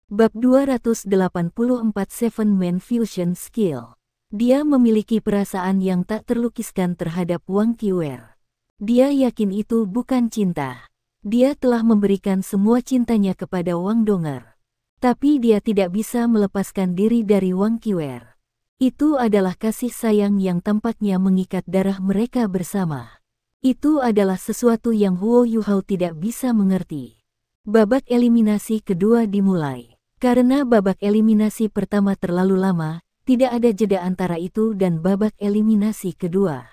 Bab 284 Seven Man Fusion Skill. Dia memiliki perasaan yang tak terlukiskan terhadap Wang Qiwer. Dia yakin itu bukan cinta. Dia telah memberikan semua cintanya kepada Wang Donger. Tapi dia tidak bisa melepaskan diri dari Wang Qiwer. Itu adalah kasih sayang yang tampaknya mengikat darah mereka bersama. Itu adalah sesuatu yang Huo Yuhao tidak bisa mengerti. Babak eliminasi kedua dimulai. Karena babak eliminasi pertama terlalu lama, tidak ada jeda antara itu dan babak eliminasi kedua.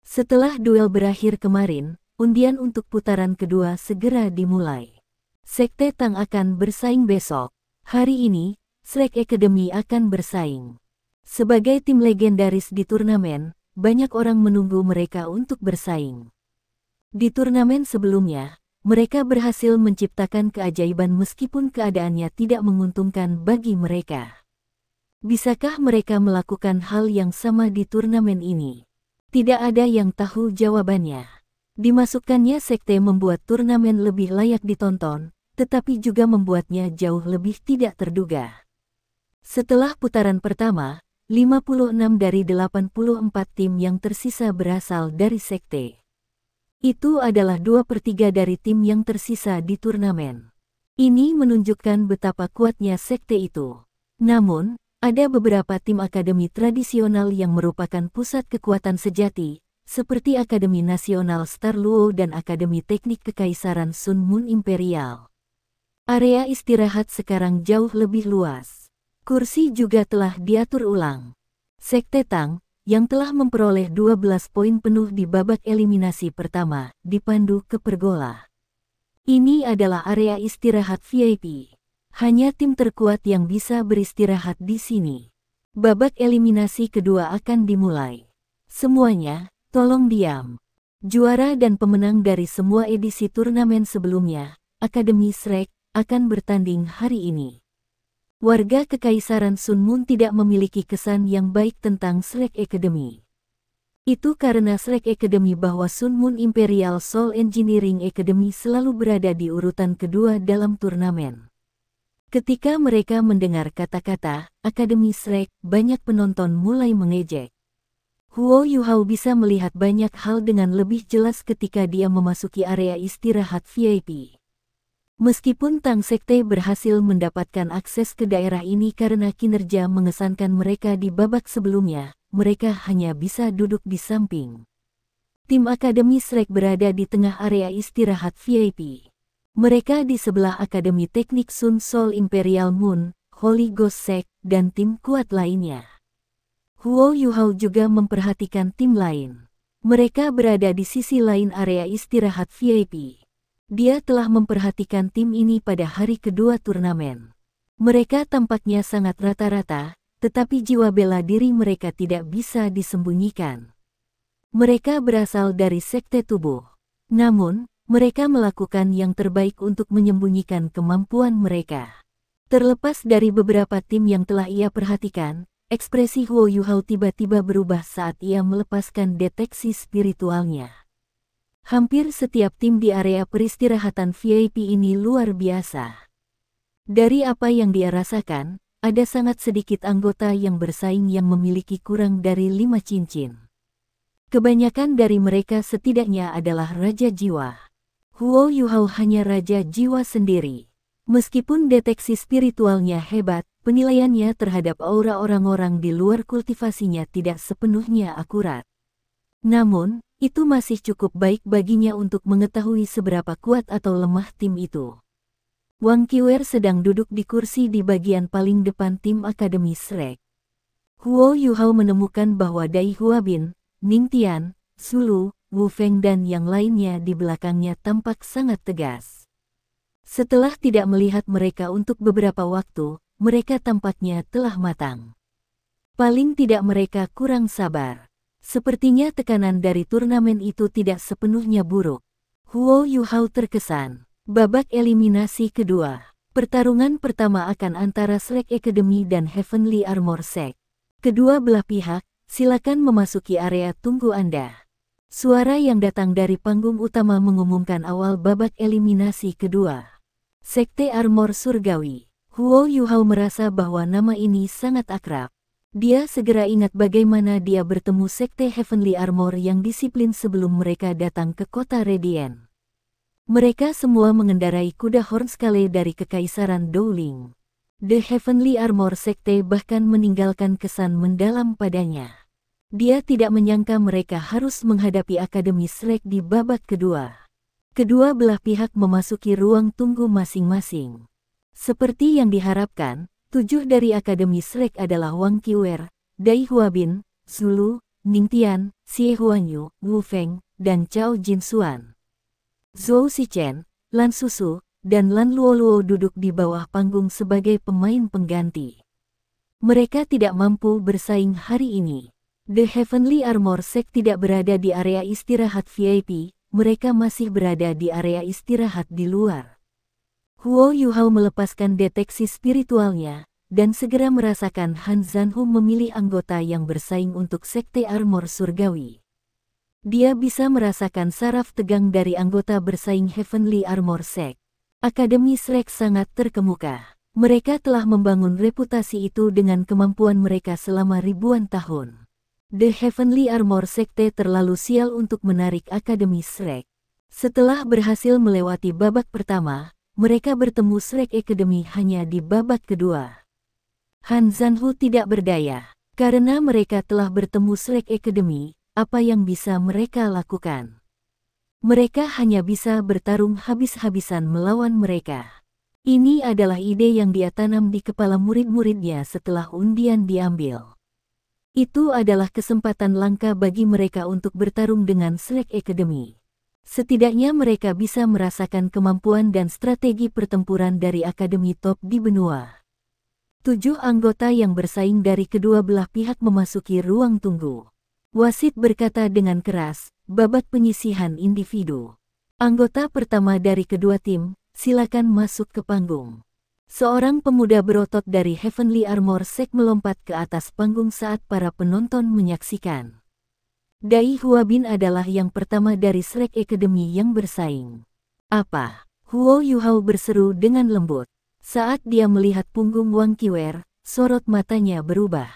Setelah duel berakhir kemarin, undian untuk putaran kedua segera dimulai. Sekte Tang akan bersaing besok. Hari ini, Shrek Academy akan bersaing. Sebagai tim legendaris di turnamen, banyak orang menunggu mereka untuk bersaing. Di turnamen sebelumnya, mereka berhasil menciptakan keajaiban meskipun keadaannya tidak menguntungkan bagi mereka. Bisakah mereka melakukan hal yang sama di turnamen ini? Tidak ada yang tahu jawabannya. Dimasukkannya sekte membuat turnamen lebih layak ditonton, tetapi juga membuatnya jauh lebih tidak terduga. Setelah putaran pertama, 56 dari 84 tim yang tersisa berasal dari sekte. Itu adalah 2/3 dari tim yang tersisa di turnamen. Ini menunjukkan betapa kuatnya sekte itu. Namun, ada beberapa tim akademi tradisional yang merupakan pusat kekuatan sejati, seperti Akademi Nasional Star Luo dan Akademi Teknik Kekaisaran Sun Moon Imperial. Area istirahat sekarang jauh lebih luas. Kursi juga telah diatur ulang. Sekte Tang, yang telah memperoleh 12 poin penuh di babak eliminasi pertama, dipandu ke pergola. Ini adalah area istirahat VIP. Hanya tim terkuat yang bisa beristirahat di sini. Babak eliminasi kedua akan dimulai. Semuanya, tolong diam. Juara dan pemenang dari semua edisi turnamen sebelumnya, Akademi Shrek, akan bertanding hari ini. Warga Kekaisaran Sun Moon tidak memiliki kesan yang baik tentang Shrek Academy. Itu karena Shrek Academy bahwa Sun Moon Imperial Soul Engineering Academy selalu berada di urutan kedua dalam turnamen. Ketika mereka mendengar kata-kata Akademi Shrek, banyak penonton mulai mengejek. Huo Yuhao bisa melihat banyak hal dengan lebih jelas ketika dia memasuki area istirahat VIP. Meskipun Tang Sekte berhasil mendapatkan akses ke daerah ini karena kinerja mengesankan mereka di babak sebelumnya, mereka hanya bisa duduk di samping. Tim Akademi Shrek berada di tengah area istirahat VIP. Mereka di sebelah Akademi Teknik Sun Soul Imperial Moon, Holy Ghost Sect, dan tim kuat lainnya. Huo Yuhao juga memperhatikan tim lain. Mereka berada di sisi lain area istirahat VIP. Dia telah memperhatikan tim ini pada hari kedua turnamen. Mereka tampaknya sangat rata-rata, tetapi jiwa bela diri mereka tidak bisa disembunyikan. Mereka berasal dari sekte tubuh. Namun, mereka melakukan yang terbaik untuk menyembunyikan kemampuan mereka. Terlepas dari beberapa tim yang telah ia perhatikan, ekspresi Huo Yuhao tiba-tiba berubah saat ia melepaskan deteksi spiritualnya. Hampir setiap tim di area peristirahatan VIP ini luar biasa. Dari apa yang dia rasakan, ada sangat sedikit anggota yang bersaing yang memiliki kurang dari 5 cincin. Kebanyakan dari mereka setidaknya adalah Raja Jiwa. Huo Yuhao hanya Raja Jiwa sendiri. Meskipun deteksi spiritualnya hebat, penilaiannya terhadap aura orang-orang di luar kultivasinya tidak sepenuhnya akurat. Namun, itu masih cukup baik baginya untuk mengetahui seberapa kuat atau lemah tim itu. Wang Qiwer sedang duduk di kursi di bagian paling depan tim Akademi Shrek. Huo Yuhao menemukan bahwa Dai Huabin, Ning Tian, Sulu, Wu Feng dan yang lainnya di belakangnya tampak sangat tegas. Setelah tidak melihat mereka untuk beberapa waktu, mereka tampaknya telah matang. Paling tidak mereka kurang sabar. Sepertinya tekanan dari turnamen itu tidak sepenuhnya buruk. Huo Yuhao terkesan. Babak eliminasi kedua. Pertarungan pertama akan antara Shrek Academy dan Heavenly Armor Sect. Kedua belah pihak, silakan memasuki area tunggu Anda. Suara yang datang dari panggung utama mengumumkan awal babak eliminasi kedua. Sekte Armor Surgawi. Huo Yuhao merasa bahwa nama ini sangat akrab. Dia segera ingat bagaimana dia bertemu Sekte Heavenly Armor yang disiplin sebelum mereka datang ke kota Radiant. Mereka semua mengendarai kuda Hornscale dari Kekaisaran Dowling. The Heavenly Armor Sekte bahkan meninggalkan kesan mendalam padanya. Dia tidak menyangka mereka harus menghadapi Akademi Shrek di babak kedua. Kedua belah pihak memasuki ruang tunggu masing-masing. Seperti yang diharapkan, 7 dari Akademi Shrek adalah Wang Qiuer, Dai Huabin, Zulu, Ningtian, Xie Huanyu, Wu Feng, dan Cao Jinxuan. Zhou Xichen, Lan Susu, dan Lan Luoluo duduk di bawah panggung sebagai pemain pengganti. Mereka tidak mampu bersaing hari ini. The Heavenly Armor Sect tidak berada di area istirahat VIP, mereka masih berada di area istirahat di luar. Huo Yuhao melepaskan deteksi spiritualnya, dan segera merasakan Han Zanhu memilih anggota yang bersaing untuk Sekte Armor Surgawi. Dia bisa merasakan saraf tegang dari anggota bersaing Heavenly Armor Sect. Akademi Shrek sangat terkemuka. Mereka telah membangun reputasi itu dengan kemampuan mereka selama ribuan tahun. The Heavenly Armor Sekte terlalu sial untuk menarik Akademi Shrek. Setelah berhasil melewati babak pertama, mereka bertemu Shrek Academy hanya di babak kedua. Han Zanhu tidak berdaya. Karena mereka telah bertemu Shrek Academy, apa yang bisa mereka lakukan? Mereka hanya bisa bertarung habis-habisan melawan mereka. Ini adalah ide yang dia tanam di kepala murid-muridnya setelah undian diambil. Itu adalah kesempatan langka bagi mereka untuk bertarung dengan Shrek Academy. Setidaknya mereka bisa merasakan kemampuan dan strategi pertempuran dari akademi top di benua. 7 anggota yang bersaing dari kedua belah pihak memasuki ruang tunggu. Wasit berkata dengan keras, babak penyisihan individu. Anggota pertama dari kedua tim, silakan masuk ke panggung. Seorang pemuda berotot dari Heavenly Armor Sect melompat ke atas panggung saat para penonton menyaksikan. Dai Huabin adalah yang pertama dari Shrek Academy yang bersaing. Apa? Huo Yuhao berseru dengan lembut. Saat dia melihat punggung Wang Qiuer, sorot matanya berubah.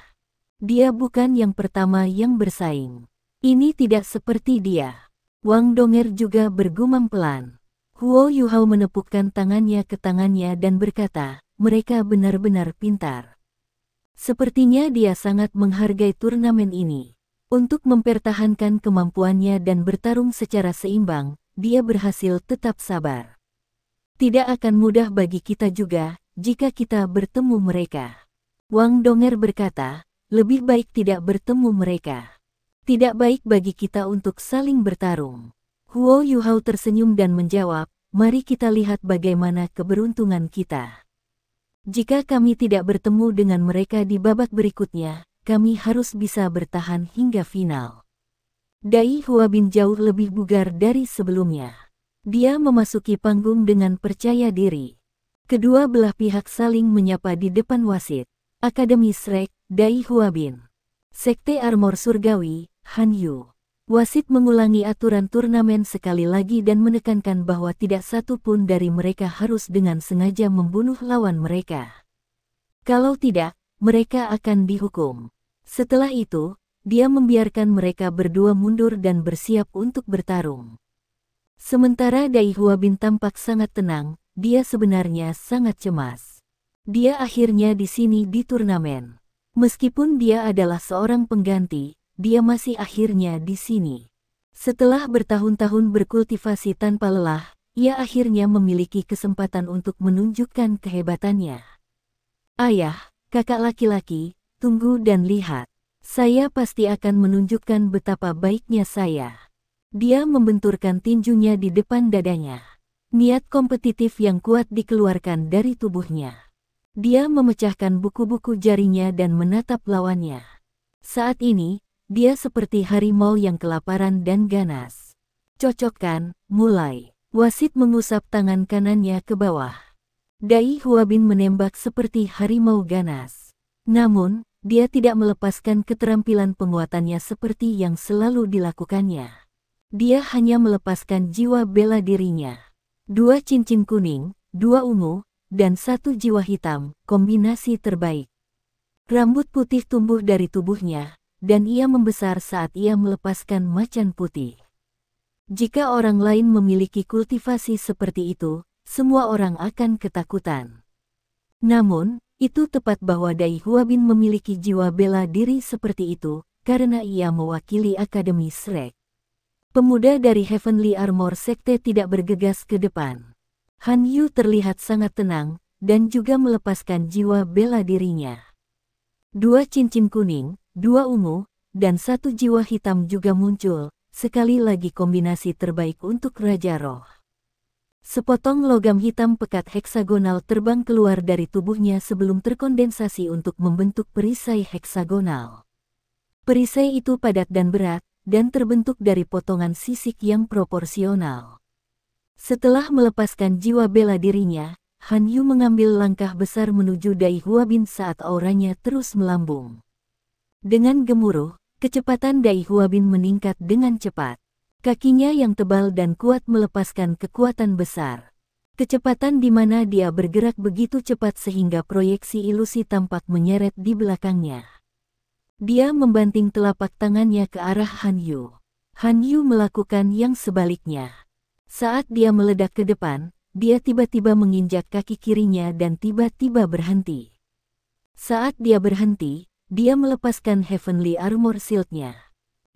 Dia bukan yang pertama yang bersaing. Ini tidak seperti dia. Wang Donger juga bergumam pelan. Huo Yuhao menepukkan tangannya ke tangannya dan berkata, mereka benar-benar pintar. Sepertinya dia sangat menghargai turnamen ini. Untuk mempertahankan kemampuannya dan bertarung secara seimbang, dia berhasil tetap sabar. Tidak akan mudah bagi kita juga, jika kita bertemu mereka. Wang Donger berkata, lebih baik tidak bertemu mereka. Tidak baik bagi kita untuk saling bertarung. Huo Yuhao tersenyum dan menjawab, mari kita lihat bagaimana keberuntungan kita. Jika kami tidak bertemu dengan mereka di babak berikutnya, kami harus bisa bertahan hingga final. Dai Huabin jauh lebih bugar dari sebelumnya. Dia memasuki panggung dengan percaya diri. Kedua belah pihak saling menyapa di depan wasit. Akademi Shrek, Dai Huabin. Sekte Armor Surgawi, Han Yu. Wasit mengulangi aturan turnamen sekali lagi dan menekankan bahwa tidak satu pun dari mereka harus dengan sengaja membunuh lawan mereka. Kalau tidak, mereka akan dihukum. Setelah itu, dia membiarkan mereka berdua mundur dan bersiap untuk bertarung. Sementara Dai Huabin tampak sangat tenang, dia sebenarnya sangat cemas. Dia akhirnya di sini di turnamen. Meskipun dia adalah seorang pengganti, dia masih akhirnya di sini. Setelah bertahun-tahun berkultivasi tanpa lelah, ia akhirnya memiliki kesempatan untuk menunjukkan kehebatannya. Ayah, kakak laki-laki, tunggu dan lihat. Saya pasti akan menunjukkan betapa baiknya saya. Dia membenturkan tinjunya di depan dadanya. Niat kompetitif yang kuat dikeluarkan dari tubuhnya. Dia memecahkan buku-buku jarinya dan menatap lawannya. Saat ini, dia seperti harimau yang kelaparan dan ganas. Cocokkan, mulai. Wasit mengusap tangan kanannya ke bawah. Dai Huabin menembak seperti harimau ganas. Namun, dia tidak melepaskan keterampilan penguatannya seperti yang selalu dilakukannya. Dia hanya melepaskan jiwa bela dirinya. 2 cincin kuning, 2 ungu, dan 1 jiwa hitam, kombinasi terbaik. Rambut putih tumbuh dari tubuhnya, dan ia membesar saat ia melepaskan macan putih. Jika orang lain memiliki kultivasi seperti itu, semua orang akan ketakutan. Namun, itu tepat bahwa Dai Huabin memiliki jiwa bela diri seperti itu, karena ia mewakili Akademi Shrek. Pemuda dari Heavenly Armor Sekte tidak bergegas ke depan. Han Yu terlihat sangat tenang, dan juga melepaskan jiwa bela dirinya. 2 cincin kuning, 2 ungu, dan 1 jiwa hitam juga muncul, sekali lagi kombinasi terbaik untuk Raja Roh. Sepotong logam hitam pekat heksagonal terbang keluar dari tubuhnya sebelum terkondensasi untuk membentuk perisai heksagonal. Perisai itu padat dan berat, dan terbentuk dari potongan sisik yang proporsional. Setelah melepaskan jiwa bela dirinya, Han Yu mengambil langkah besar menuju Dai Huabin saat auranya terus melambung. Dengan gemuruh, kecepatan Dai Huabin meningkat dengan cepat. Kakinya yang tebal dan kuat melepaskan kekuatan besar. Kecepatan di mana dia bergerak begitu cepat sehingga proyeksi ilusi tampak menyeret di belakangnya. Dia membanting telapak tangannya ke arah Han Yu. Han Yu melakukan yang sebaliknya. Saat dia meledak ke depan, dia tiba-tiba menginjak kaki kirinya dan tiba-tiba berhenti. Saat dia berhenti, dia melepaskan Heavenly Armor Shield-nya.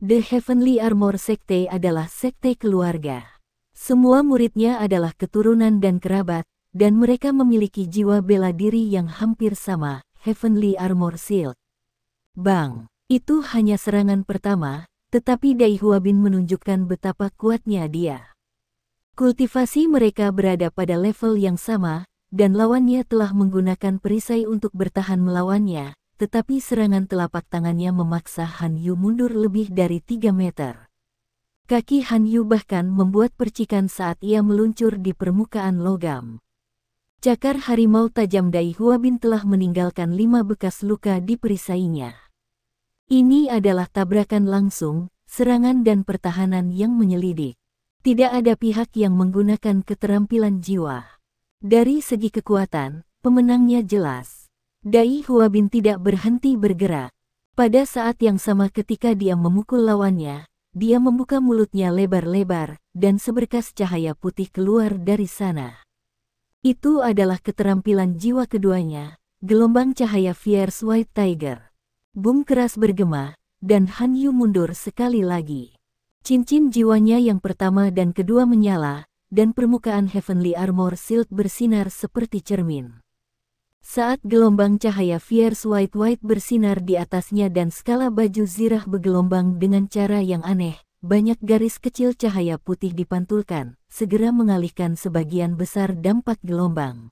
The Heavenly Armor Sekte adalah sekte keluarga. Semua muridnya adalah keturunan dan kerabat, dan mereka memiliki jiwa bela diri yang hampir sama, Heavenly Armor Shield. Bang! Itu hanya serangan pertama, tetapi Dai Huabin menunjukkan betapa kuatnya dia. Kultivasi mereka berada pada level yang sama, dan lawannya telah menggunakan perisai untuk bertahan melawannya, tetapi serangan telapak tangannya memaksa Han Yu mundur lebih dari 3 meter. Kaki Han Yu bahkan membuat percikan saat ia meluncur di permukaan logam. Cakar harimau tajam Dai Huabin telah meninggalkan 5 bekas luka di perisainya. Ini adalah tabrakan langsung, serangan dan pertahanan yang menyelidik. Tidak ada pihak yang menggunakan keterampilan jiwa. Dari segi kekuatan, pemenangnya jelas. Dai Huabin tidak berhenti bergerak. Pada saat yang sama ketika dia memukul lawannya, dia membuka mulutnya lebar-lebar, dan seberkas cahaya putih keluar dari sana. Itu adalah keterampilan jiwa keduanya, gelombang cahaya Fierce White Tiger. Boom keras bergema, dan Han Yu mundur sekali lagi. Cincin jiwanya yang pertama dan kedua menyala, dan permukaan Heavenly Armor Shield bersinar seperti cermin. Saat gelombang cahaya Fierce White bersinar di atasnya dan skala baju zirah bergelombang dengan cara yang aneh, banyak garis kecil cahaya putih dipantulkan, segera mengalihkan sebagian besar dampak gelombang.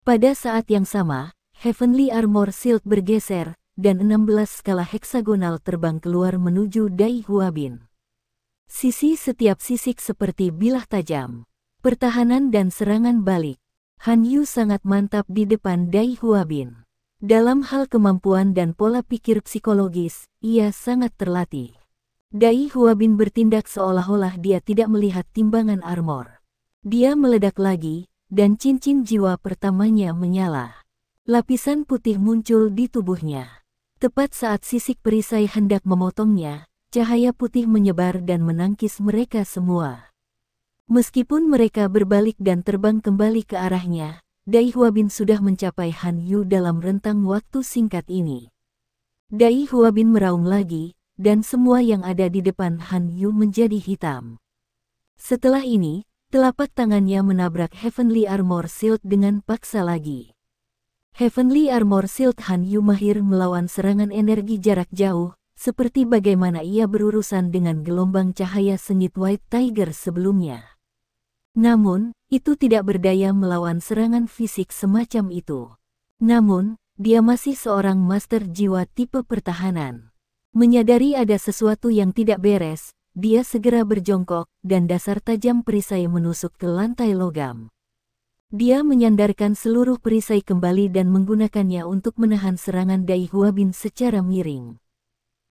Pada saat yang sama, Heavenly Armor Shield bergeser, dan 16 skala heksagonal terbang keluar menuju Dai Huabin. Sisi setiap sisik seperti bilah tajam. Pertahanan dan serangan balik. Han Yu sangat mantap di depan Dai Huabin. Dalam hal kemampuan dan pola pikir psikologis, ia sangat terlatih. Dai Huabin bertindak seolah-olah dia tidak melihat timbangan armor. Dia meledak lagi, dan cincin jiwa pertamanya menyala. Lapisan putih muncul di tubuhnya. Tepat saat sisik perisai hendak memotongnya, cahaya putih menyebar dan menangkis mereka semua. Meskipun mereka berbalik dan terbang kembali ke arahnya, Dai Huabin sudah mencapai Han Yu dalam rentang waktu singkat ini. Dai Huabin meraung lagi, dan semua yang ada di depan Han Yu menjadi hitam. Setelah ini, telapak tangannya menabrak Heavenly Armor Shield dengan paksa lagi. Heavenly Armor Shield Han Yu mahir melawan serangan energi jarak jauh, seperti bagaimana ia berurusan dengan gelombang cahaya sengit White Tiger sebelumnya. Namun, itu tidak berdaya melawan serangan fisik semacam itu. Namun, dia masih seorang master jiwa tipe pertahanan. Menyadari ada sesuatu yang tidak beres, dia segera berjongkok, dan dasar tajam perisai menusuk ke lantai logam. Dia menyandarkan seluruh perisai kembali dan menggunakannya untuk menahan serangan Dai Huabin secara miring.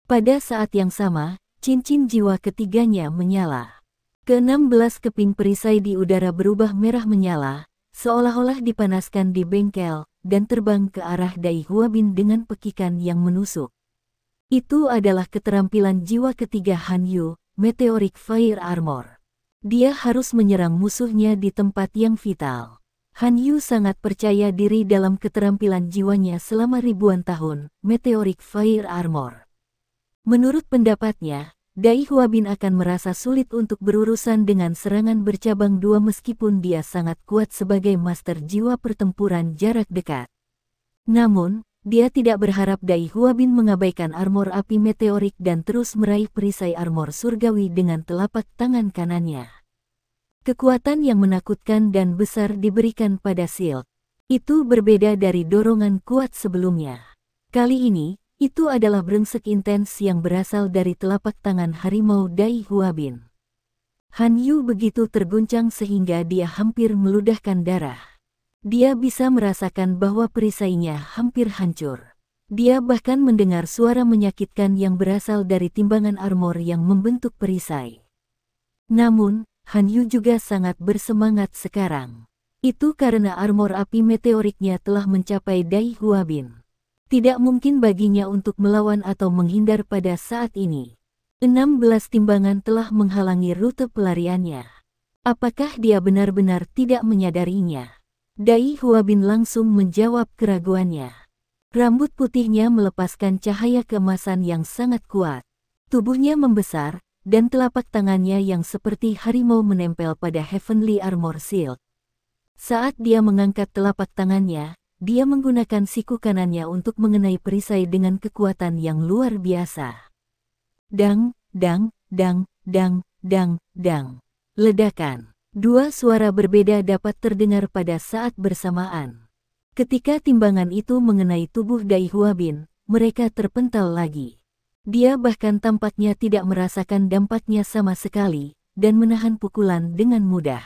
Pada saat yang sama, cincin jiwa ketiganya menyala. Ke-16 keping perisai di udara berubah merah menyala, seolah-olah dipanaskan di bengkel, dan terbang ke arah Dai Huabin dengan pekikan yang menusuk. Itu adalah keterampilan jiwa ketiga Han Yu, Meteoric Fire Armor. Dia harus menyerang musuhnya di tempat yang vital. Han Yu sangat percaya diri dalam keterampilan jiwanya selama ribuan tahun, Meteoric Fire Armor. Menurut pendapatnya, Dai Huabin akan merasa sulit untuk berurusan dengan serangan bercabang dua meskipun dia sangat kuat sebagai master jiwa pertempuran jarak dekat. Namun, dia tidak berharap Dai Huabin mengabaikan armor api meteorik dan terus meraih perisai armor surgawi dengan telapak tangan kanannya. Kekuatan yang menakutkan dan besar diberikan pada Shield. Itu berbeda dari dorongan kuat sebelumnya. Kali ini, itu adalah brengsek intens yang berasal dari telapak tangan harimau Dai Huabin. Han Yu begitu terguncang sehingga dia hampir meludahkan darah. Dia bisa merasakan bahwa perisainya hampir hancur. Dia bahkan mendengar suara menyakitkan yang berasal dari timbangan armor yang membentuk perisai. Namun, Han Yu juga sangat bersemangat sekarang. Itu karena armor api meteoriknya telah mencapai Dai Huabin. Tidak mungkin baginya untuk melawan atau menghindar pada saat ini. 16 timbangan telah menghalangi rute pelariannya. Apakah dia benar-benar tidak menyadarinya? Dai Huabin langsung menjawab keraguannya. Rambut putihnya melepaskan cahaya keemasan yang sangat kuat. Tubuhnya membesar, dan telapak tangannya yang seperti harimau menempel pada Heavenly Armor Shield. Saat dia mengangkat telapak tangannya, dia menggunakan siku kanannya untuk mengenai perisai dengan kekuatan yang luar biasa. Dang, dang, dang, dang, dang, dang. Ledakan. Dua suara berbeda dapat terdengar pada saat bersamaan. Ketika timbangan itu mengenai tubuh Dai Huabin, mereka terpental lagi. Dia bahkan tampaknya tidak merasakan dampaknya sama sekali, dan menahan pukulan dengan mudah.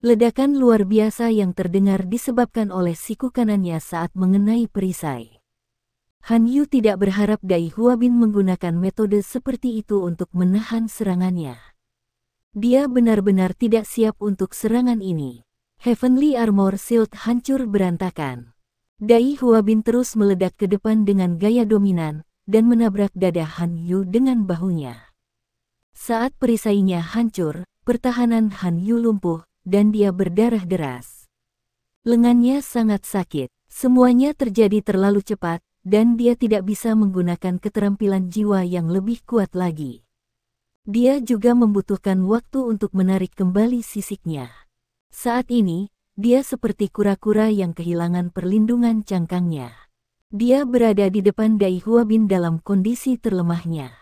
Ledakan luar biasa yang terdengar disebabkan oleh siku kanannya saat mengenai perisai. Han Yu tidak berharap Dai Huabin menggunakan metode seperti itu untuk menahan serangannya. Dia benar-benar tidak siap untuk serangan ini. Heavenly Armor Shield hancur berantakan. Dai Huabin terus meledak ke depan dengan gaya dominan, dan menabrak dada Han Yu dengan bahunya. Saat perisainya hancur, pertahanan Han Yu lumpuh, dan dia berdarah deras. Lengannya sangat sakit. Semuanya terjadi terlalu cepat, dan dia tidak bisa menggunakan keterampilan jiwa yang lebih kuat lagi. Dia juga membutuhkan waktu untuk menarik kembali sisiknya. Saat ini, dia seperti kura-kura yang kehilangan perlindungan cangkangnya. Dia berada di depan Dai Huabin dalam kondisi terlemahnya.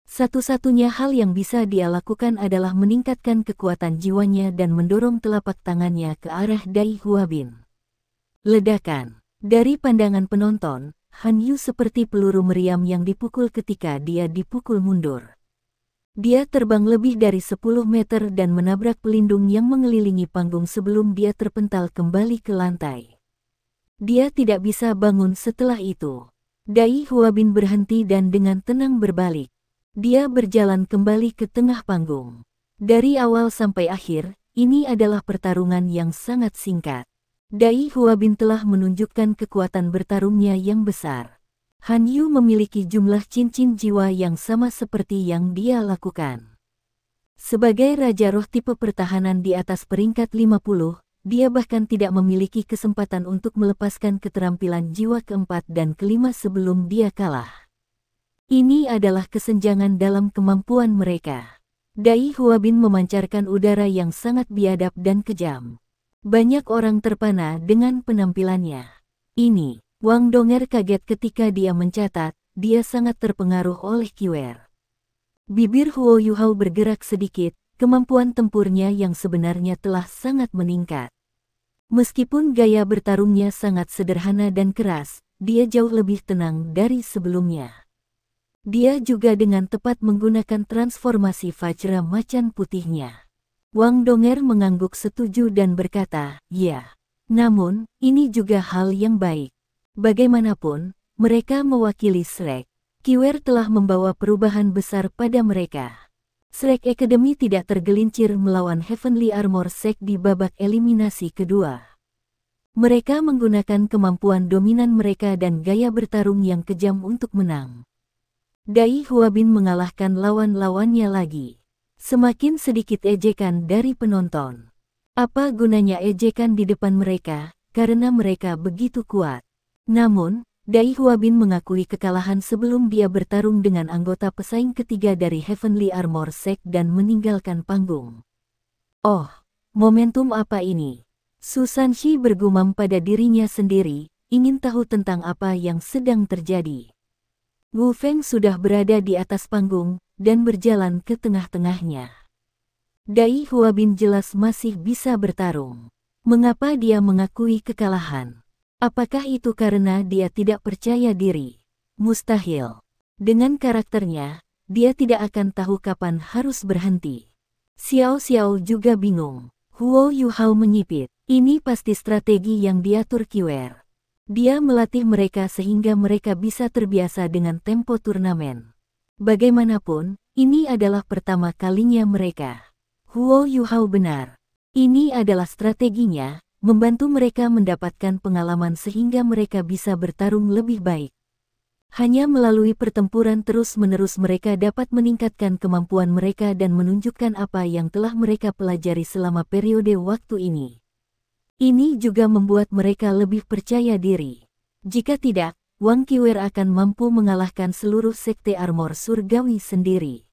Satu-satunya hal yang bisa dia lakukan adalah meningkatkan kekuatan jiwanya dan mendorong telapak tangannya ke arah Dai Huabin. Ledakan. Dari pandangan penonton, Han Yu seperti peluru meriam yang dipukul ketika dia dipukul mundur. Dia terbang lebih dari 10 meter dan menabrak pelindung yang mengelilingi panggung sebelum dia terpental kembali ke lantai. Dia tidak bisa bangun setelah itu. Dai Huabin berhenti dan dengan tenang berbalik. Dia berjalan kembali ke tengah panggung. Dari awal sampai akhir, ini adalah pertarungan yang sangat singkat. Dai Huabin telah menunjukkan kekuatan bertarungnya yang besar. Han Yu memiliki jumlah cincin jiwa yang sama seperti yang dia lakukan. Sebagai Raja Roh tipe pertahanan di atas peringkat 50, dia bahkan tidak memiliki kesempatan untuk melepaskan keterampilan jiwa keempat dan kelima sebelum dia kalah. Ini adalah kesenjangan dalam kemampuan mereka. Dai Huabin memancarkan udara yang sangat biadab dan kejam. Banyak orang terpana dengan penampilannya. Ini, Wang Donger kaget ketika dia mencatat, dia sangat terpengaruh oleh Kiwer. Bibir Huo Yuhao bergerak sedikit, kemampuan tempurnya yang sebenarnya telah sangat meningkat. Meskipun gaya bertarungnya sangat sederhana dan keras, dia jauh lebih tenang dari sebelumnya. Dia juga dengan tepat menggunakan transformasi Vajra macan putihnya. Wang Donger mengangguk setuju dan berkata, "Ya. Namun, ini juga hal yang baik. Bagaimanapun, mereka mewakili Shrek. Kiwer telah membawa perubahan besar pada mereka. Shrek Academy tidak tergelincir melawan Heavenly Armor Sect di babak eliminasi kedua. Mereka menggunakan kemampuan dominan mereka dan gaya bertarung yang kejam untuk menang. Dai Huabin mengalahkan lawan-lawannya lagi. Semakin sedikit ejekan dari penonton. Apa gunanya ejekan di depan mereka, karena mereka begitu kuat. Namun, Dai Huabin mengakui kekalahan sebelum dia bertarung dengan anggota pesaing ketiga dari Heavenly Armor Sect dan meninggalkan panggung. Oh, momentum apa ini? Su Sanxi bergumam pada dirinya sendiri, ingin tahu tentang apa yang sedang terjadi. Wu Feng sudah berada di atas panggung, dan berjalan ke tengah-tengahnya. Dai Huabin jelas masih bisa bertarung. Mengapa dia mengakui kekalahan? Apakah itu karena dia tidak percaya diri? Mustahil. Dengan karakternya, dia tidak akan tahu kapan harus berhenti. Xiao Xiao juga bingung. Huo Yuhao menyipit. Ini pasti strategi yang diatur Qiwer. Dia melatih mereka sehingga mereka bisa terbiasa dengan tempo turnamen. Bagaimanapun, ini adalah pertama kalinya mereka. Huo Yuhao benar. Ini adalah strateginya, membantu mereka mendapatkan pengalaman sehingga mereka bisa bertarung lebih baik. Hanya melalui pertempuran terus-menerus mereka dapat meningkatkan kemampuan mereka dan menunjukkan apa yang telah mereka pelajari selama periode waktu ini. Ini juga membuat mereka lebih percaya diri. Jika tidak, Wang Qiwer akan mampu mengalahkan seluruh sekte armor surgawi sendiri.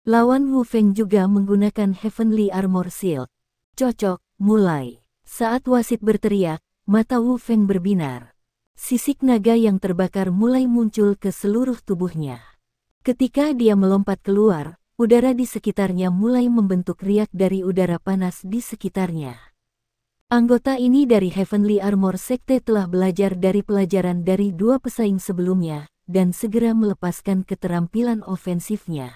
Lawan Wu Feng juga menggunakan Heavenly Armor Shield. Cocok, mulai. Saat wasit berteriak, mata Wu Feng berbinar. Sisik naga yang terbakar mulai muncul ke seluruh tubuhnya. Ketika dia melompat keluar, udara di sekitarnya mulai membentuk riak dari udara panas di sekitarnya. Anggota ini dari Heavenly Armor Sekte telah belajar dari pelajaran dari dua pesaing sebelumnya, dan segera melepaskan keterampilan ofensifnya.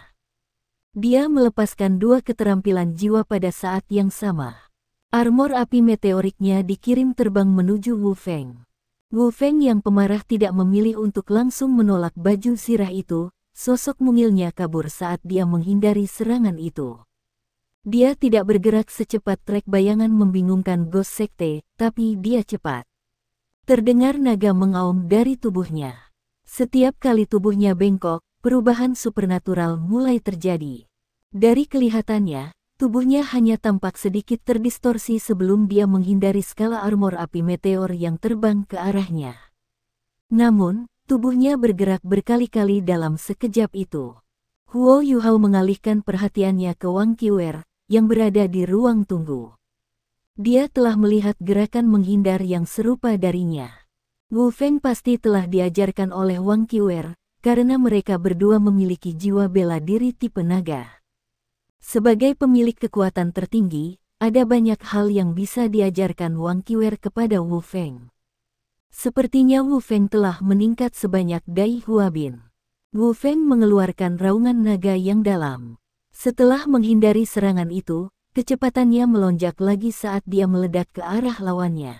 Dia melepaskan dua keterampilan jiwa pada saat yang sama. Armor api meteoriknya dikirim terbang menuju Wu Feng. Wu Feng yang pemarah tidak memilih untuk langsung menolak baju zirah itu, sosok mungilnya kabur saat dia menghindari serangan itu. Dia tidak bergerak secepat trek bayangan membingungkan Ghost Sekte, tapi dia cepat. Terdengar naga mengaum dari tubuhnya. Setiap kali tubuhnya bengkok, perubahan supernatural mulai terjadi. Dari kelihatannya, tubuhnya hanya tampak sedikit terdistorsi sebelum dia menghindari skala armor api meteor yang terbang ke arahnya. Namun, tubuhnya bergerak berkali-kali dalam sekejap itu. Huo Yuhao mengalihkan perhatiannya ke Wang Qiwer, yang berada di ruang tunggu. Dia telah melihat gerakan menghindar yang serupa darinya. Wu Feng pasti telah diajarkan oleh Wang Qiwer, karena mereka berdua memiliki jiwa bela diri tipe naga. Sebagai pemilik kekuatan tertinggi, ada banyak hal yang bisa diajarkan Wang Qiwer kepada Wu Feng. Sepertinya Wu Feng telah meningkat sebanyak Dai Huabin. Wu Feng mengeluarkan raungan naga yang dalam. Setelah menghindari serangan itu, kecepatannya melonjak lagi saat dia meledak ke arah lawannya.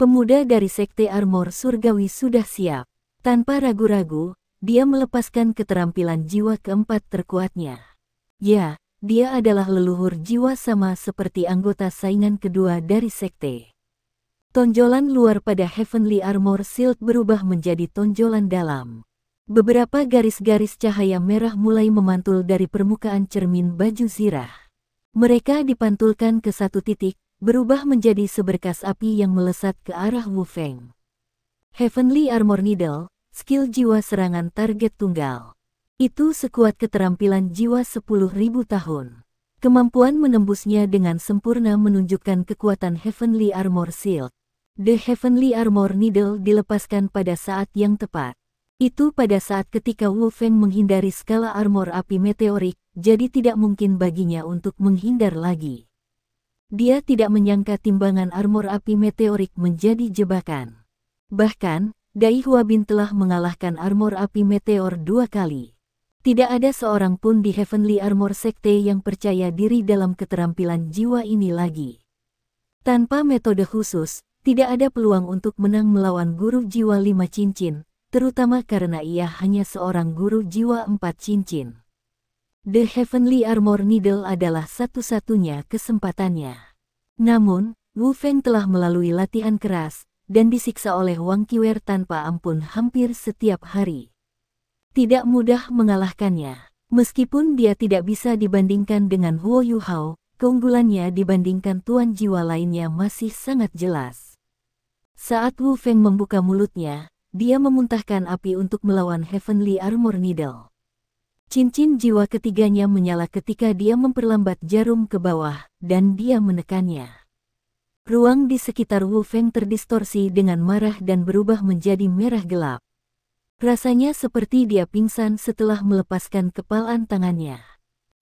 Pemuda dari Sekte Armor Surgawi sudah siap. Tanpa ragu-ragu, dia melepaskan keterampilan jiwa keempat terkuatnya. Ya, dia adalah leluhur jiwa sama seperti anggota saingan kedua dari Sekte. Tonjolan luar pada Heavenly Armor Shield berubah menjadi tonjolan dalam. Beberapa garis-garis cahaya merah mulai memantul dari permukaan cermin baju zirah. Mereka dipantulkan ke satu titik, berubah menjadi seberkas api yang melesat ke arah Wu Feng. Heavenly Armor Needle, skill jiwa serangan target tunggal. Itu sekuat keterampilan jiwa 10.000 tahun. Kemampuan menembusnya dengan sempurna menunjukkan kekuatan Heavenly Armor Shield. The Heavenly Armor Needle dilepaskan pada saat yang tepat. Itu pada saat ketika Wu Feng menghindari skala armor api meteorik, jadi tidak mungkin baginya untuk menghindar lagi. Dia tidak menyangka timbangan armor api meteorik menjadi jebakan. Bahkan, Dai Huabin telah mengalahkan armor api meteor 2 kali. Tidak ada seorang pun di Heavenly Armor Sekte yang percaya diri dalam keterampilan jiwa ini lagi. Tanpa metode khusus, tidak ada peluang untuk menang melawan guru jiwa 5 cincin. Terutama karena ia hanya seorang guru jiwa 4 cincin. The Heavenly Armor Needle adalah satu-satunya kesempatannya. Namun, Wu Feng telah melalui latihan keras dan disiksa oleh Wang Qiwer tanpa ampun hampir setiap hari. Tidak mudah mengalahkannya. Meskipun dia tidak bisa dibandingkan dengan Huo Yuhao, keunggulannya dibandingkan tuan jiwa lainnya masih sangat jelas. Saat Wu Feng membuka mulutnya, dia memuntahkan api untuk melawan Heavenly Armor Needle. Cincin jiwa ketiganya menyala ketika dia memperlambat jarum ke bawah, dan dia menekannya. Ruang di sekitar Wu Feng terdistorsi dengan marah dan berubah menjadi merah gelap. Rasanya seperti dia pingsan setelah melepaskan kepalan tangannya.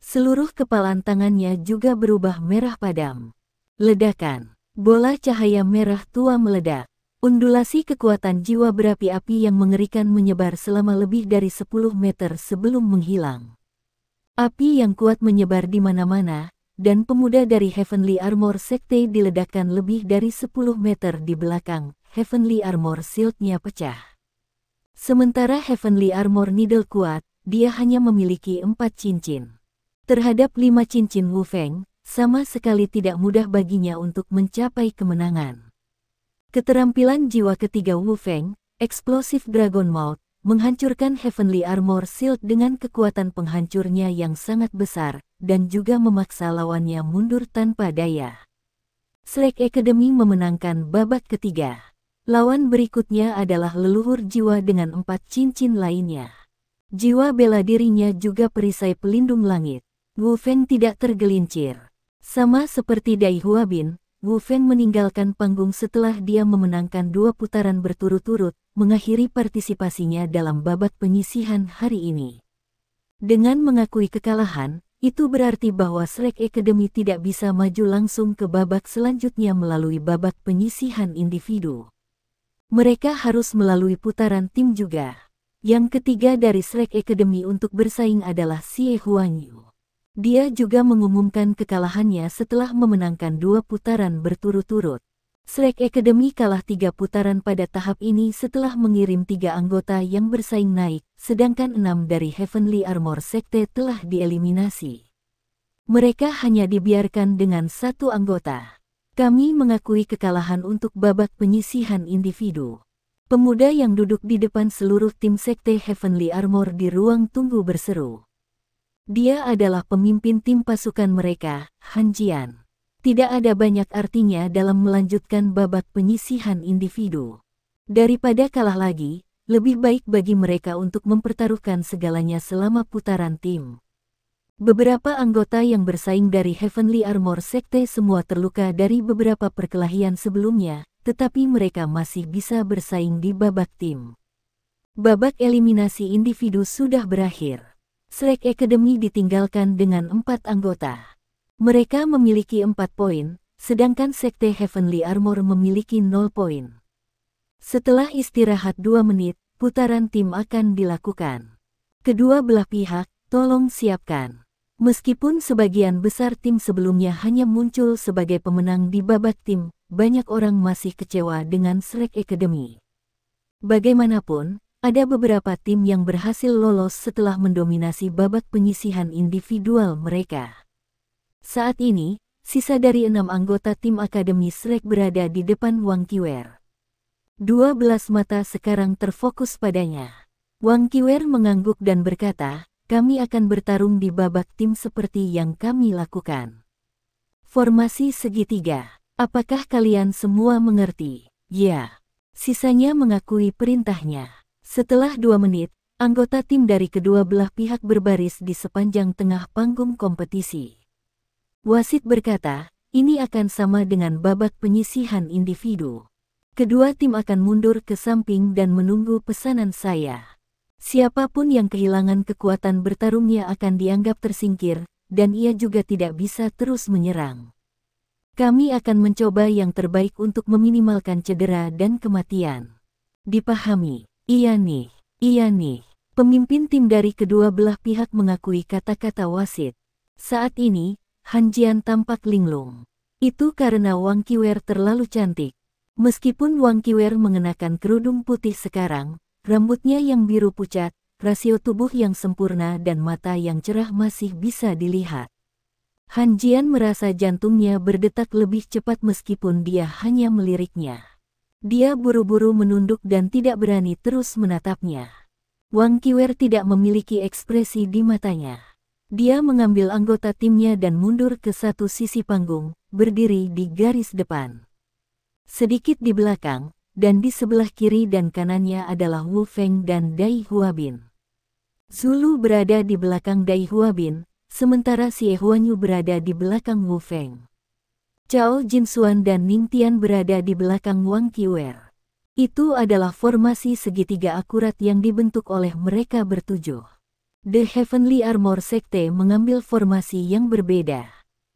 Seluruh kepalan tangannya juga berubah merah padam. Ledakan. Bola cahaya merah tua meledak. Undulasi kekuatan jiwa berapi-api yang mengerikan menyebar selama lebih dari 10 meter sebelum menghilang. Api yang kuat menyebar di mana-mana, dan pemuda dari Heavenly Armor Sekte diledakkan lebih dari 10 meter di belakang. Heavenly Armor Shield-nya pecah. Sementara Heavenly Armor Needle kuat, dia hanya memiliki 4 cincin. Terhadap 5 cincin Wu Feng, sama sekali tidak mudah baginya untuk mencapai kemenangan. Keterampilan jiwa ketiga Wu Feng, Explosive Dragon Mouth, menghancurkan Heavenly Armor Shield dengan kekuatan penghancurnya yang sangat besar, dan juga memaksa lawannya mundur tanpa daya. Slack Academy memenangkan babak ketiga. Lawan berikutnya adalah leluhur jiwa dengan 4 cincin lainnya. Jiwa bela dirinya juga perisai pelindung langit. Wu Feng tidak tergelincir. Sama seperti Dai Huabin, Wu Feng meninggalkan panggung setelah dia memenangkan 2 putaran berturut-turut, mengakhiri partisipasinya dalam babak penyisihan hari ini. Dengan mengakui kekalahan, itu berarti bahwa Slack Academy tidak bisa maju langsung ke babak selanjutnya melalui babak penyisihan individu. Mereka harus melalui putaran tim juga. Yang ketiga dari Slack Academy untuk bersaing adalah Xie Huangyu. Dia juga mengumumkan kekalahannya setelah memenangkan 2 putaran berturut-turut. Slack Academy kalah 3 putaran pada tahap ini setelah mengirim 3 anggota yang bersaing naik, sedangkan 6 dari Heavenly Armor Sekte telah dieliminasi. Mereka hanya dibiarkan dengan 1 anggota. Kami mengakui kekalahan untuk babak penyisihan individu. Pemuda yang duduk di depan seluruh tim Sekte Heavenly Armor di ruang tunggu berseru. Dia adalah pemimpin tim pasukan mereka, Han Jian. Tidak ada banyak artinya dalam melanjutkan babak penyisihan individu. Daripada kalah lagi, lebih baik bagi mereka untuk mempertaruhkan segalanya selama putaran tim. Beberapa anggota yang bersaing dari Heavenly Armor Sekte semua terluka dari beberapa perkelahian sebelumnya, tetapi mereka masih bisa bersaing di babak tim. Babak eliminasi individu sudah berakhir. Slack Academy ditinggalkan dengan 4 anggota. Mereka memiliki 4 poin, sedangkan Sekte Heavenly Armor memiliki 0 poin. Setelah istirahat 2 menit, putaran tim akan dilakukan. Kedua belah pihak, tolong siapkan. Meskipun sebagian besar tim sebelumnya hanya muncul sebagai pemenang di babak tim, banyak orang masih kecewa dengan Slack Academy. Bagaimanapun, ada beberapa tim yang berhasil lolos setelah mendominasi babak penyisihan individual mereka. Saat ini, sisa dari 6 anggota tim Akademi Slack berada di depan Wang Qiwer. 12 mata sekarang terfokus padanya. Wang Qiwer mengangguk dan berkata, kami akan bertarung di babak tim seperti yang kami lakukan. Formasi segitiga. Apakah kalian semua mengerti? Ya. Sisanya mengakui perintahnya. Setelah 2 menit, anggota tim dari kedua belah pihak berbaris di sepanjang tengah panggung kompetisi. Wasit berkata, ini akan sama dengan babak penyisihan individu. Kedua tim akan mundur ke samping dan menunggu pesanan saya. Siapapun yang kehilangan kekuatan bertarungnya akan dianggap tersingkir, dan ia juga tidak bisa terus menyerang. Kami akan mencoba yang terbaik untuk meminimalkan cedera dan kematian. Dipahami? Iya nih. Pemimpin tim dari kedua belah pihak mengakui kata-kata wasit. Saat ini, Han Jian tampak linglung. Itu karena Wang Qiwer terlalu cantik. Meskipun Wang Qiwer mengenakan kerudung putih sekarang, rambutnya yang biru pucat, rasio tubuh yang sempurna dan mata yang cerah masih bisa dilihat. Han Jian merasa jantungnya berdetak lebih cepat meskipun dia hanya meliriknya. Dia buru-buru menunduk dan tidak berani terus menatapnya. Wang Qiwer tidak memiliki ekspresi di matanya. Dia mengambil anggota timnya dan mundur ke satu sisi panggung, berdiri di garis depan. Sedikit di belakang, dan di sebelah kiri dan kanannya adalah Wu Feng dan Dai Huabin. Zulu berada di belakang Dai Huabin, sementara Xie Huanyu berada di belakang Wu Feng. Chao Jinsuan dan Ning Tian berada di belakang Wang Qiwer. Itu adalah formasi segitiga akurat yang dibentuk oleh mereka bertujuh. The Heavenly Armor Sekte mengambil formasi yang berbeda.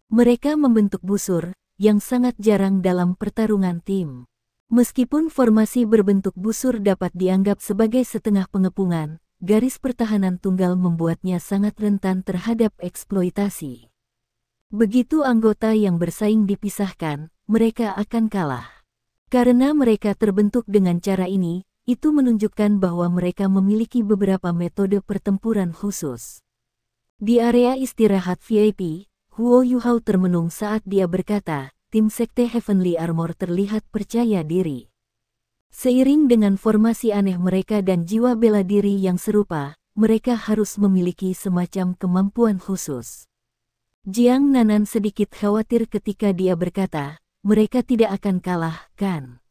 Mereka membentuk busur, yang sangat jarang dalam pertarungan tim. Meskipun formasi berbentuk busur dapat dianggap sebagai setengah pengepungan, garis pertahanan tunggal membuatnya sangat rentan terhadap eksploitasi. Begitu anggota yang bersaing dipisahkan, mereka akan kalah. Karena mereka terbentuk dengan cara ini, itu menunjukkan bahwa mereka memiliki beberapa metode pertempuran khusus. Di area istirahat VIP, Huo Yuhao termenung saat dia berkata, tim Sekte Heavenly Armor terlihat percaya diri. Seiring dengan formasi aneh mereka dan jiwa bela diri yang serupa, mereka harus memiliki semacam kemampuan khusus. Jiang Nanan sedikit khawatir ketika dia berkata, mereka tidak akan kalah, kan?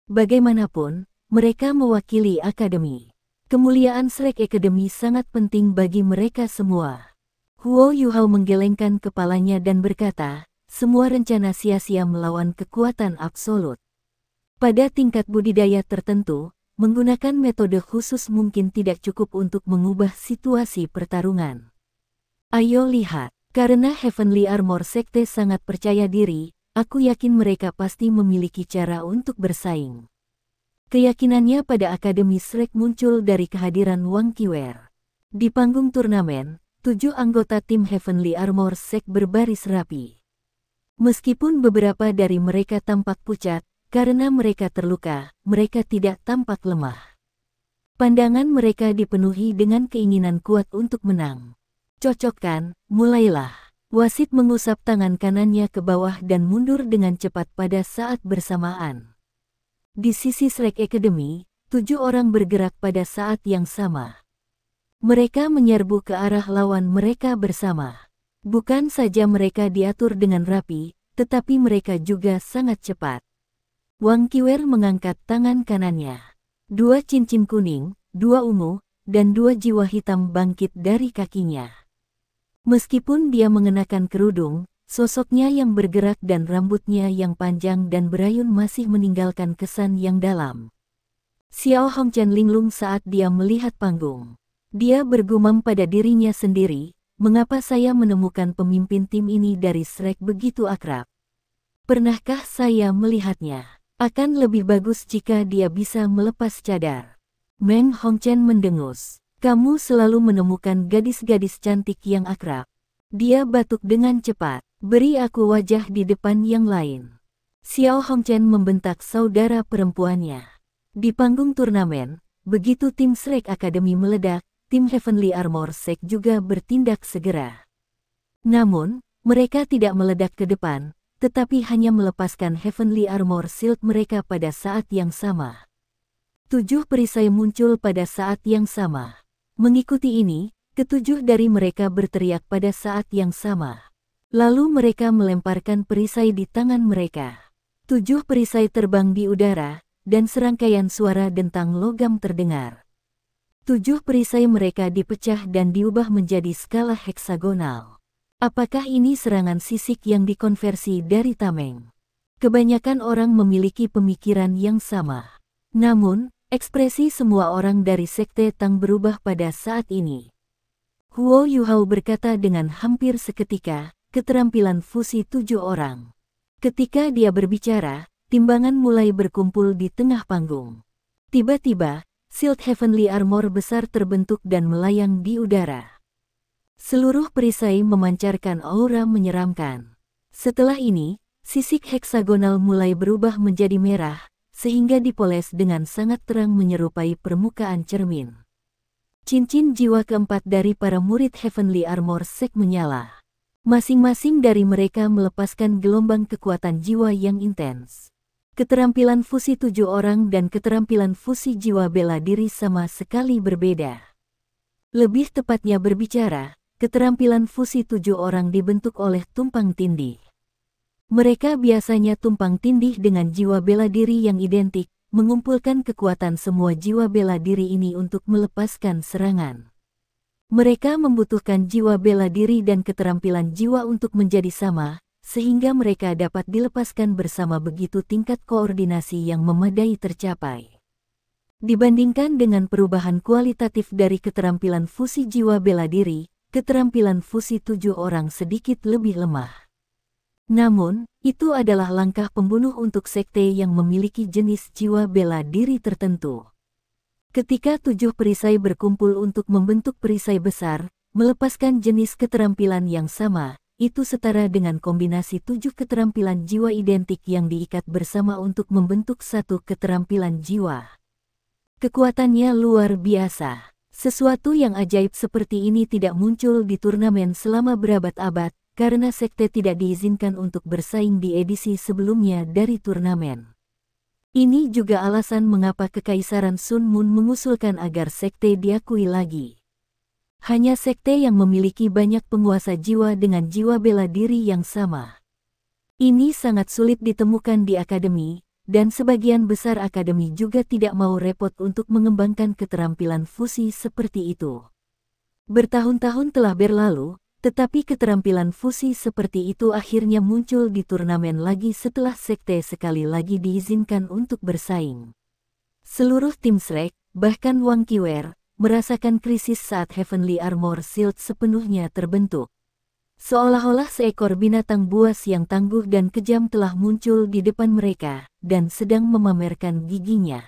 Bagaimanapun, mereka mewakili akademi. Kemuliaan Shrek Academy sangat penting bagi mereka semua. Huo Yuhao menggelengkan kepalanya dan berkata, semua rencana sia-sia melawan kekuatan absolut. Pada tingkat budidaya tertentu, menggunakan metode khusus mungkin tidak cukup untuk mengubah situasi pertarungan. Ayo lihat, karena Heavenly Armor Sekte sangat percaya diri, aku yakin mereka pasti memiliki cara untuk bersaing. Keyakinannya pada Akademi Shrek muncul dari kehadiran Wang Qiwer. Di panggung turnamen, 7 anggota tim Heavenly Armor Sek berbaris rapi. Meskipun beberapa dari mereka tampak pucat, karena mereka terluka, mereka tidak tampak lemah. Pandangan mereka dipenuhi dengan keinginan kuat untuk menang. Cocokkan, mulailah. Wasit mengusap tangan kanannya ke bawah dan mundur dengan cepat pada saat bersamaan. Di sisi Shrek Academy, 7 orang bergerak pada saat yang sama. Mereka menyerbu ke arah lawan mereka bersama. Bukan saja mereka diatur dengan rapi, tetapi mereka juga sangat cepat. Wang Qiwer mengangkat tangan kanannya. 2 cincin kuning, 2 ungu, dan 2 jiwa hitam bangkit dari kakinya. Meskipun dia mengenakan kerudung, sosoknya yang bergerak dan rambutnya yang panjang dan berayun masih meninggalkan kesan yang dalam. Xiao Hongchen linglung saat dia melihat panggung. Dia bergumam pada dirinya sendiri, mengapa saya menemukan pemimpin tim ini dari Shrek begitu akrab? Pernahkah saya melihatnya? Akan lebih bagus jika dia bisa melepas cadar. Meng Hongchen mendengus. Kamu selalu menemukan gadis-gadis cantik yang akrab. Dia batuk dengan cepat. Beri aku wajah di depan yang lain. Xiao Hongchen membentak saudara perempuannya. Di panggung turnamen, begitu tim Shrek Academy meledak, tim Heavenly Armor Sek juga bertindak segera. Namun, mereka tidak meledak ke depan, tetapi hanya melepaskan Heavenly Armor Shield mereka pada saat yang sama. 7 perisai muncul pada saat yang sama. Mengikuti ini, ke-7 dari mereka berteriak pada saat yang sama. Lalu mereka melemparkan perisai di tangan mereka. 7 perisai terbang di udara, dan serangkaian suara dentang logam terdengar. 7 perisai mereka dipecah dan diubah menjadi skala heksagonal. Apakah ini serangan sisik yang dikonversi dari tameng? Kebanyakan orang memiliki pemikiran yang sama. Namun, ekspresi semua orang dari Sekte Tang berubah pada saat ini. Huo Yuhao berkata dengan hampir seketika, keterampilan fusi 7 orang. Ketika dia berbicara, timbangan mulai berkumpul di tengah panggung. Tiba-tiba, Shield Heavenly Armor besar terbentuk dan melayang di udara. Seluruh perisai memancarkan aura menyeramkan. Setelah ini, sisik heksagonal mulai berubah menjadi merah, sehingga dipoles dengan sangat terang menyerupai permukaan cermin. Cincin jiwa keempat dari para murid Heavenly Armor Sek menyala. Masing-masing dari mereka melepaskan gelombang kekuatan jiwa yang intens. Keterampilan fusi 7 orang dan keterampilan fusi jiwa bela diri sama sekali berbeda. Lebih tepatnya berbicara, keterampilan fusi 7 orang dibentuk oleh tumpang tindih. Mereka biasanya tumpang tindih dengan jiwa bela diri yang identik, mengumpulkan kekuatan semua jiwa bela diri ini untuk melepaskan serangan. Mereka membutuhkan jiwa bela diri dan keterampilan jiwa untuk menjadi sama, sehingga mereka dapat dilepaskan bersama begitu tingkat koordinasi yang memadai tercapai. Dibandingkan dengan perubahan kualitatif dari keterampilan fusi jiwa bela diri, keterampilan fusi 7 orang sedikit lebih lemah. Namun, itu adalah langkah pembunuh untuk sekte yang memiliki jenis jiwa bela diri tertentu. Ketika 7 perisai berkumpul untuk membentuk perisai besar, melepaskan jenis keterampilan yang sama, itu setara dengan kombinasi 7 keterampilan jiwa identik yang diikat bersama untuk membentuk satu keterampilan jiwa. Kekuatannya luar biasa. Sesuatu yang ajaib seperti ini tidak muncul di turnamen selama berabad-abad, karena sekte tidak diizinkan untuk bersaing di edisi sebelumnya dari turnamen. Ini juga alasan mengapa Kekaisaran Sun Moon mengusulkan agar sekte diakui lagi. Hanya sekte yang memiliki banyak penguasa jiwa dengan jiwa bela diri yang sama. Ini sangat sulit ditemukan di akademi, dan sebagian besar akademi juga tidak mau repot untuk mengembangkan keterampilan fusi seperti itu. Bertahun-tahun telah berlalu, tetapi keterampilan fusi seperti itu akhirnya muncul di turnamen lagi setelah sekte sekali lagi diizinkan untuk bersaing. Seluruh tim Shrek, bahkan Wang Qiwer, merasakan krisis saat Heavenly Armor Shield sepenuhnya terbentuk. Seolah-olah seekor binatang buas yang tangguh dan kejam telah muncul di depan mereka, dan sedang memamerkan giginya.